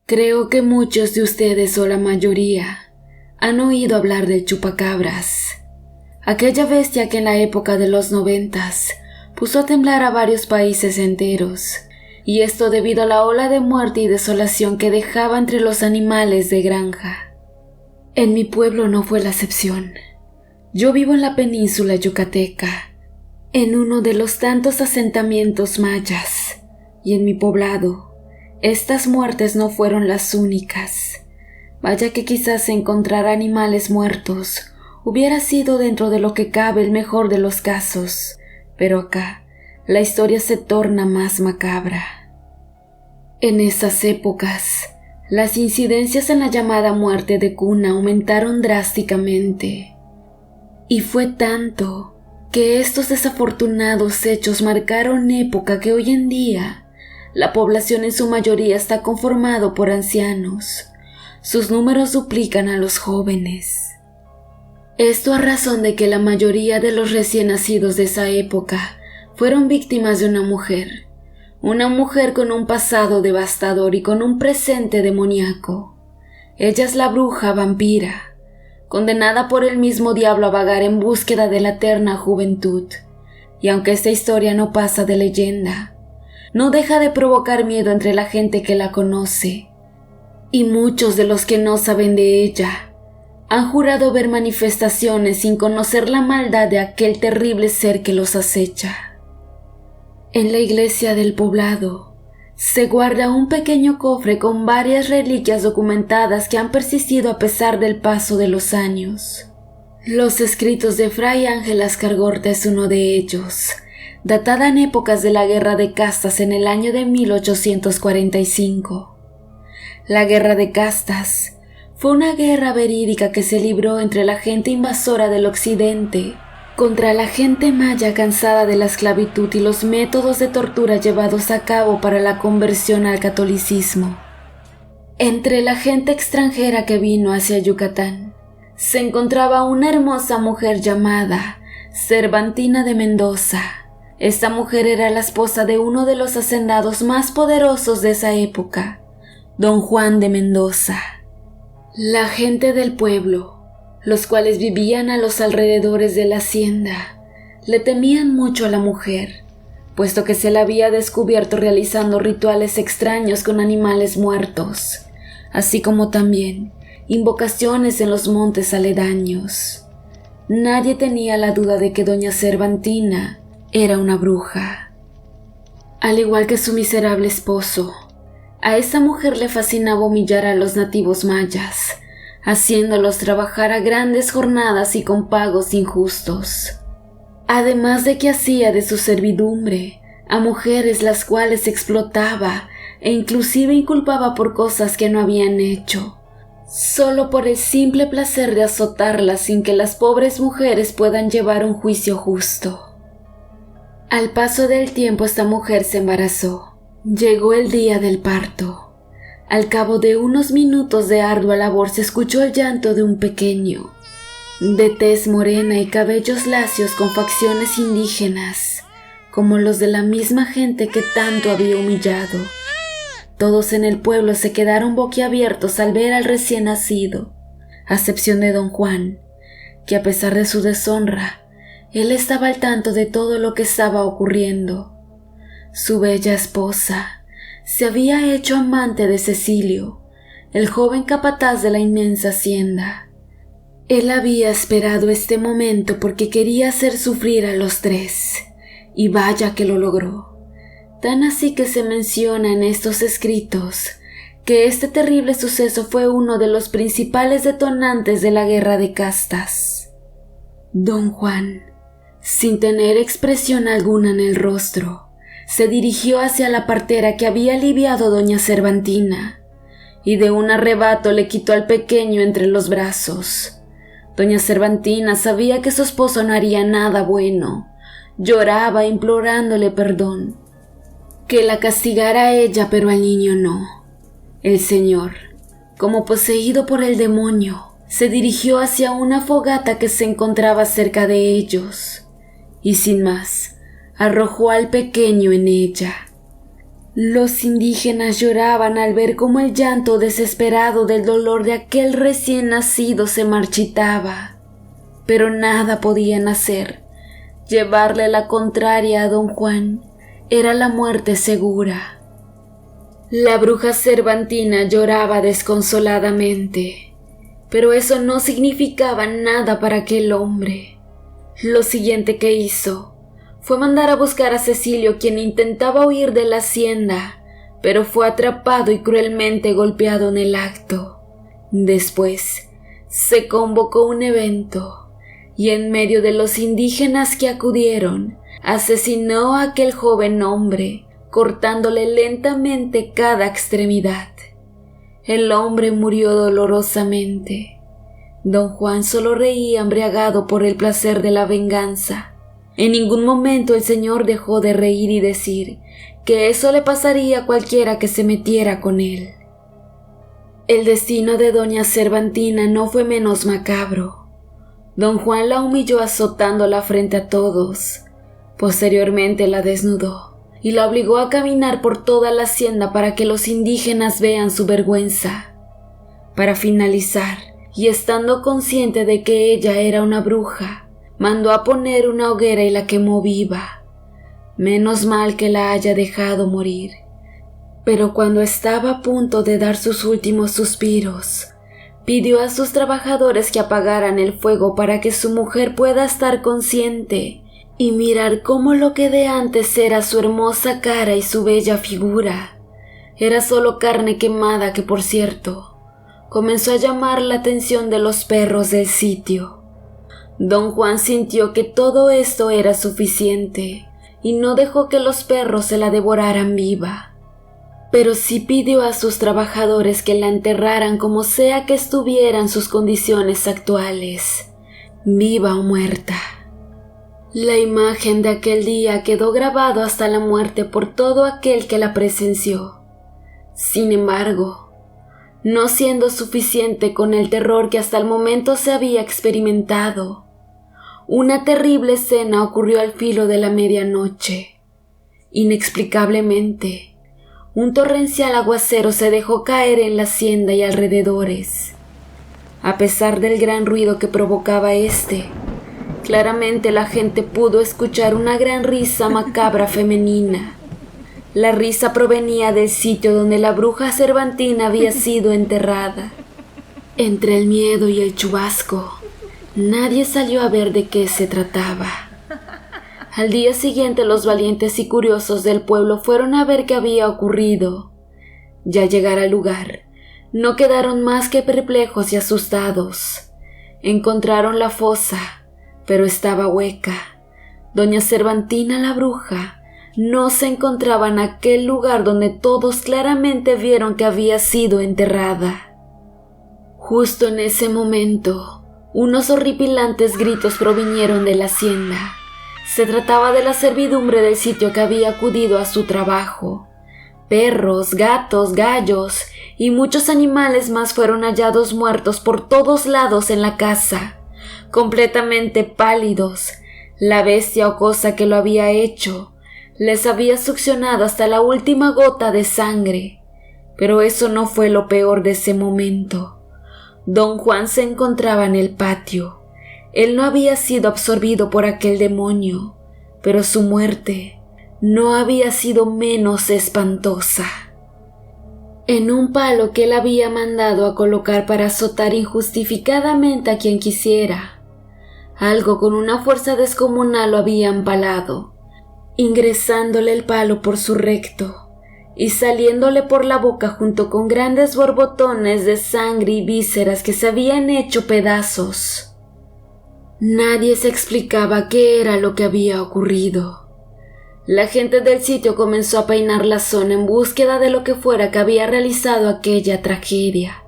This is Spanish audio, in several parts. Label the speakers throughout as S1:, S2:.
S1: Creo que muchos de ustedes o la mayoría han oído hablar del chupacabras, aquella bestia que en la época de los 90s puso a temblar a varios países enteros, y esto debido a la ola de muerte y desolación que dejaba entre los animales de granja. En mi pueblo no fue la excepción. Yo vivo en la península yucateca, en uno de los tantos asentamientos mayas, y en mi poblado estas muertes no fueron las únicas. Vaya que quizás encontrar animales muertos hubiera sido dentro de lo que cabe el mejor de los casos, pero acá la historia se torna más macabra. En esas épocas, las incidencias en la llamada muerte de cuna aumentaron drásticamente, y fue tanto que estos desafortunados hechos marcaron época que hoy en día la población en su mayoría está conformado por ancianos. Sus números duplican a los jóvenes. Esto a razón de que la mayoría de los recién nacidos de esa época fueron víctimas de una mujer con un pasado devastador y con un presente demoníaco. Ella es la bruja vampira, condenada por el mismo diablo a vagar en búsqueda de la eterna juventud. Y aunque esta historia no pasa de leyenda, no deja de provocar miedo entre la gente que la conoce, y muchos de los que no saben de ella han jurado ver manifestaciones sin conocer la maldad de aquel terrible ser que los acecha. En la iglesia del poblado se guarda un pequeño cofre con varias reliquias documentadas que han persistido a pesar del paso de los años. Los escritos de Fray Ángel Ascargorta es uno de ellos, datada en épocas de la Guerra de Castas en el año de 1845. La Guerra de Castas fue una guerra verídica que se libró entre la gente invasora del occidente contra la gente maya cansada de la esclavitud y los métodos de tortura llevados a cabo para la conversión al catolicismo. Entre la gente extranjera que vino hacia Yucatán se encontraba una hermosa mujer llamada Cervantina de Mendoza. Esta mujer era la esposa de uno de los hacendados más poderosos de esa época, Don Juan de Mendoza. La gente del pueblo, los cuales vivían a los alrededores de la hacienda, le temían mucho a la mujer, puesto que se la había descubierto realizando rituales extraños con animales muertos, así como también invocaciones en los montes aledaños. Nadie tenía la duda de que doña Cervantina era una bruja. Al igual que su miserable esposo, a esa mujer le fascinaba humillar a los nativos mayas, haciéndolos trabajar a grandes jornadas y con pagos injustos. Además de que hacía de su servidumbre a mujeres las cuales explotaba e inclusive inculpaba por cosas que no habían hecho, solo por el simple placer de azotarlas sin que las pobres mujeres puedan llevar un juicio justo. Al paso del tiempo esta mujer se embarazó. Llegó el día del parto. Al cabo de unos minutos de ardua labor se escuchó el llanto de un pequeño, de tez morena y cabellos lacios con facciones indígenas, como los de la misma gente que tanto había humillado. Todos en el pueblo se quedaron boquiabiertos al ver al recién nacido, a excepción de don Juan, que a pesar de su deshonra, él estaba al tanto de todo lo que estaba ocurriendo. Su bella esposa se había hecho amante de Cecilio, el joven capataz de la inmensa hacienda. Él había esperado este momento porque quería hacer sufrir a los tres, y vaya que lo logró. Tan así que se menciona en estos escritos que este terrible suceso fue uno de los principales detonantes de la Guerra de Castas. Don Juan, sin tener expresión alguna en el rostro, se dirigió hacia la partera que había aliviado doña Cervantina, y de un arrebato le quitó al pequeño entre los brazos. Doña Cervantina sabía que su esposo no haría nada bueno. Lloraba implorándole perdón, que la castigara a ella pero al niño no. El señor, como poseído por el demonio, se dirigió hacia una fogata que se encontraba cerca de ellos, y sin más, arrojó al pequeño en ella. Los indígenas lloraban al ver cómo el llanto desesperado del dolor de aquel recién nacido se marchitaba, pero nada podían hacer. Llevarle la contraria a don Juan era la muerte segura. La bruja cervantina lloraba desconsoladamente, pero eso no significaba nada para aquel hombre. Lo siguiente que hizo fue mandar a buscar a Cecilio, quien intentaba huir de la hacienda, pero fue atrapado y cruelmente golpeado en el acto. Después se convocó un evento, y en medio de los indígenas que acudieron, asesinó a aquel joven hombre, cortándole lentamente cada extremidad. El hombre murió dolorosamente. Don Juan solo reía embriagado por el placer de la venganza. En ningún momento el señor dejó de reír y decir que eso le pasaría a cualquiera que se metiera con él. El destino de doña Cervantina no fue menos macabro. Don Juan la humilló azotándola frente a todos. Posteriormente la desnudó y la obligó a caminar por toda la hacienda para que los indígenas vean su vergüenza. Para finalizar, y estando consciente de que ella era una bruja, mandó a poner una hoguera y la quemó viva. Menos mal que la haya dejado morir. Pero cuando estaba a punto de dar sus últimos suspiros, pidió a sus trabajadores que apagaran el fuego para que su mujer pueda estar consciente y mirar cómo lo que de antes era su hermosa cara y su bella figura era solo carne quemada que, por cierto, comenzó a llamar la atención de los perros del sitio. Don Juan sintió que todo esto era suficiente y no dejó que los perros se la devoraran viva, pero sí pidió a sus trabajadores que la enterraran como sea que estuvieran sus condiciones actuales, viva o muerta. La imagen de aquel día quedó grabado hasta la muerte por todo aquel que la presenció. Sin embargo, no siendo suficiente con el terror que hasta el momento se había experimentado, una terrible escena ocurrió al filo de la medianoche. Inexplicablemente, un torrencial aguacero se dejó caer en la hacienda y alrededores. A pesar del gran ruido que provocaba claramente la gente pudo escuchar una gran risa macabra femenina. La risa provenía del sitio donde la bruja cervantina había sido enterrada. Entre el miedo y el chubasco, nadie salió a ver de qué se trataba. Al día siguiente los valientes y curiosos del pueblo fueron a ver qué había ocurrido. Ya al llegar al lugar, no quedaron más que perplejos y asustados. Encontraron la fosa, pero estaba hueca. Doña Cervantina la bruja no se encontraba en aquel lugar donde todos claramente vieron que había sido enterrada. Justo en ese momento, unos horripilantes gritos provinieron de la hacienda. Se trataba de la servidumbre del sitio que había acudido a su trabajo. Perros, gatos, gallos y muchos animales más fueron hallados muertos por todos lados en la casa, completamente pálidos. La bestia o cosa que lo había hecho les había succionado hasta la última gota de sangre. Pero eso no fue lo peor de ese momento. Don Juan se encontraba en el patio. Él no había sido absorbido por aquel demonio, pero su muerte no había sido menos espantosa. En un palo que él había mandado a colocar para azotar injustificadamente a quien quisiera, algo con una fuerza descomunal lo había empalado, ingresándole el palo por su recto y saliéndole por la boca junto con grandes borbotones de sangre y vísceras que se habían hecho pedazos. Nadie se explicaba qué era lo que había ocurrido. La gente del sitio comenzó a peinar la zona en búsqueda de lo que fuera que había realizado aquella tragedia,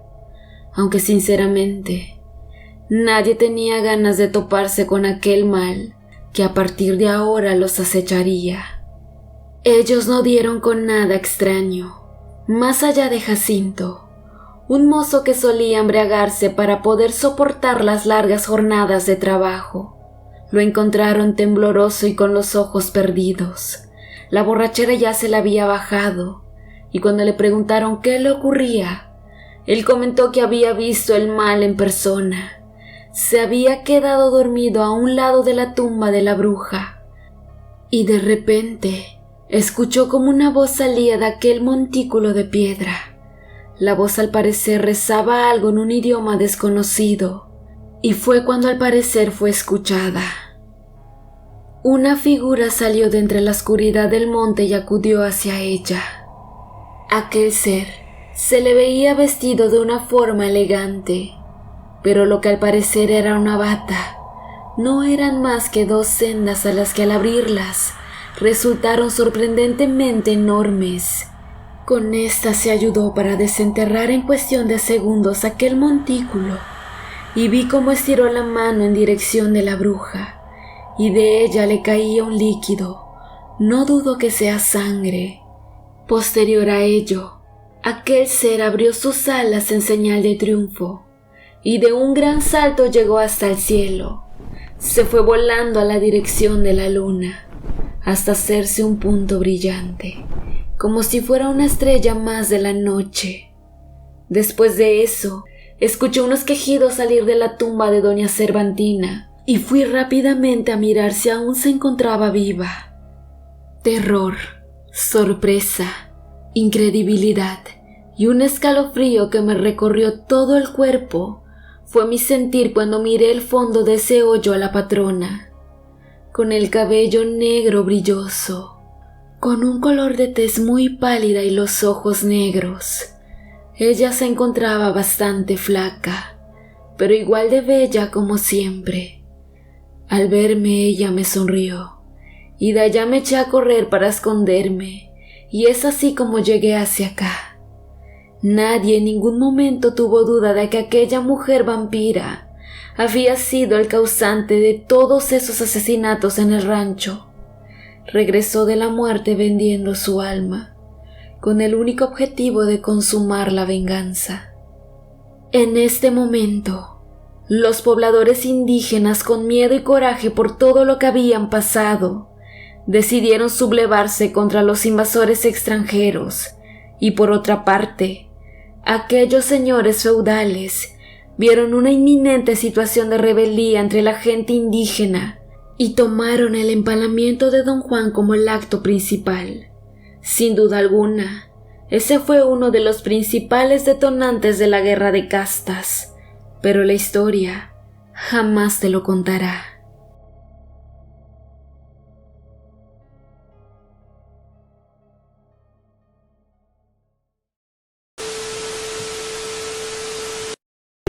S1: aunque sinceramente nadie tenía ganas de toparse con aquel mal que a partir de ahora los acecharía. Ellos no dieron con nada extraño, más allá de Jacinto, un mozo que solía embriagarse para poder soportar las largas jornadas de trabajo. Lo encontraron tembloroso y con los ojos perdidos. La borrachera ya se le había bajado, y cuando le preguntaron qué le ocurría, él comentó que había visto el mal en persona. Se había quedado dormido a un lado de la tumba de la bruja, y de repente escuchó como una voz salía de aquel montículo de piedra. La voz al parecer rezaba algo en un idioma desconocido, y fue cuando al parecer fue escuchada. Una figura salió de entre la oscuridad del monte y acudió hacia ella. Aquel ser se le veía vestido de una forma elegante, pero lo que al parecer era una bata no eran más que 2 sendas a las que al abrirlas resultaron sorprendentemente enormes. Con esta se ayudó para desenterrar en cuestión de segundos aquel montículo, y vi cómo estiró la mano en dirección de la bruja, y de ella le caía un líquido, no dudo que sea sangre. Posterior a ello, aquel ser abrió sus alas en señal de triunfo, y de un gran salto llegó hasta el cielo. Se fue volando a la dirección de la luna, hasta hacerse un punto brillante, como si fuera una estrella más de la noche. Después de eso, escuché unos quejidos salir de la tumba de doña Cervantina, y fui rápidamente a mirar si aún se encontraba viva. Terror, sorpresa, incredibilidad y un escalofrío que me recorrió todo el cuerpo fue mi sentir cuando miré el fondo de ese hoyo a la patrona, con el cabello negro brilloso, con un color de tez muy pálida y los ojos negros. Ella se encontraba bastante flaca, pero igual de bella como siempre. Al verme ella me sonrió, y de allá me eché a correr para esconderme, y es así como llegué hacia acá. Nadie en ningún momento tuvo duda de que aquella mujer vampira había sido el causante de todos esos asesinatos en el rancho. Regresó de la muerte vendiendo su alma, con el único objetivo de consumar la venganza. En este momento, los pobladores indígenas, con miedo y coraje por todo lo que habían pasado, decidieron sublevarse contra los invasores extranjeros, y por otra parte, aquellos señores feudales vieron una inminente situación de rebeldía entre la gente indígena y tomaron el empalamiento de Don Juan como el acto principal. Sin duda alguna, ese fue uno de los principales detonantes de la guerra de castas, pero la historia jamás te lo contará.